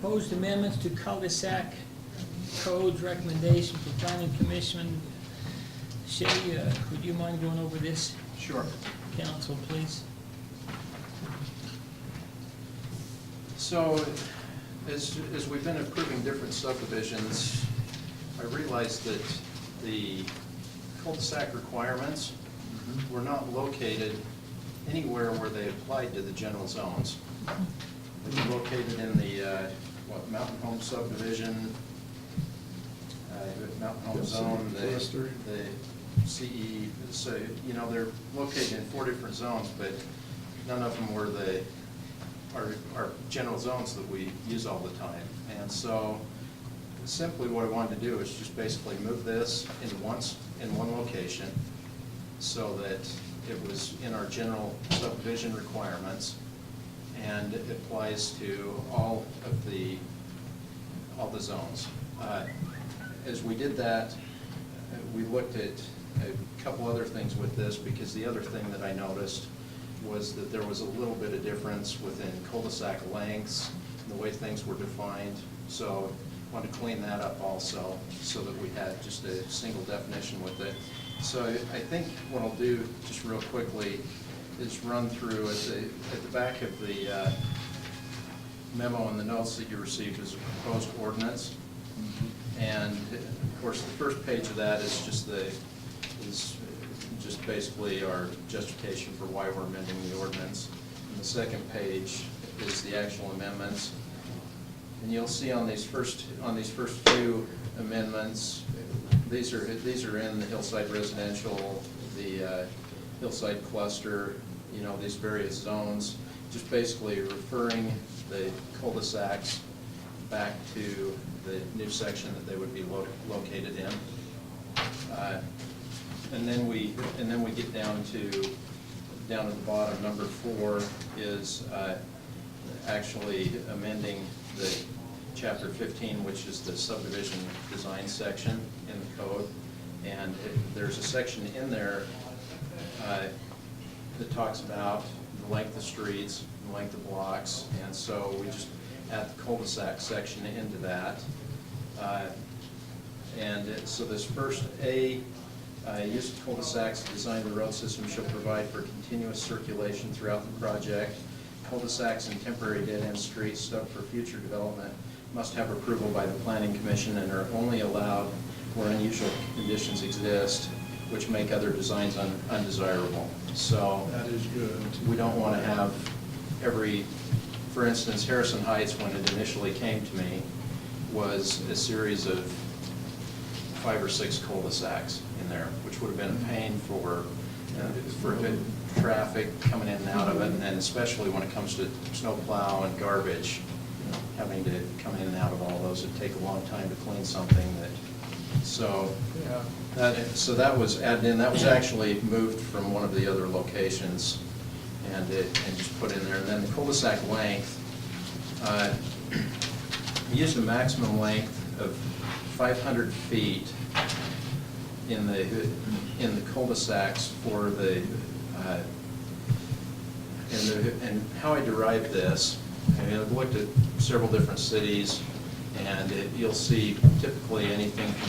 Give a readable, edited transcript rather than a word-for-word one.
Proposed amendments to cul-de-sac codes recommendation for planning commission. Shay, would you mind going over this, Sure. council, please? So, as we've been approving different subdivisions, I realized that the cul-de-sac requirements were not located anywhere where they applied to the general zones. They were located in the, Mountain Home subdivision, Mountain Home zone, the CE, so, you know, they're located in 4 different zones, but none of them were our general zones that we use all the time. And so simply what I wanted to do is just basically move this in one location so that it was in our general subdivision requirements, and it applies to all the zones. As we did that, we looked at a couple other things with this, because the other thing that I noticed was that there was a little bit of difference within cul-de-sac lengths, and the way things were defined. So I wanted to clean that up also, so that we had just a single definition with it. So I think what I'll do, just real quickly, is run through at the back of the memo and the notes that you received is a proposed ordinance. And of course, the first page of that is just basically our justification for why we're amending the ordinance. And the second page is the actual amendments. And you'll see on these first few amendments, these are in the hillside residential, the hillside cluster, you know, these various zones, just basically referring the cul-de-sacs back to the new section that they would be located in. And then we get down at the bottom, number 4 is actually amending the chapter 15, which is the subdivision design section in the code. And there's a section in there that talks about the length of streets, the length of blocks, and so we just add the cul-de-sac section into that. So this first A, use of cul-de-sacs to design the road system shall provide for continuous circulation throughout the project. Cul-de-sacs and temporary dead-end streets stubbed for future development must have approval by the planning commission and are only allowed where unusual conditions exist which make other designs undesirable. So That is good. we don't want to have for instance, Harrison Heights, when it initially came to me, was a series of 5 or 6 cul-de-sacs in there, which would have been a pain for traffic coming in and out of it, and then especially when it comes to snow plow and garbage, you know, having to come in and out of all those. It'd take a long time to clean something so that was added in. That was actually moved from one of the other locations and just put in there. And then the cul-de-sac length, we used a maximum length of 500 feet in the cul-de-sacs for and how I derived this. I mean, I've looked at several different cities, and you'll see typically anything from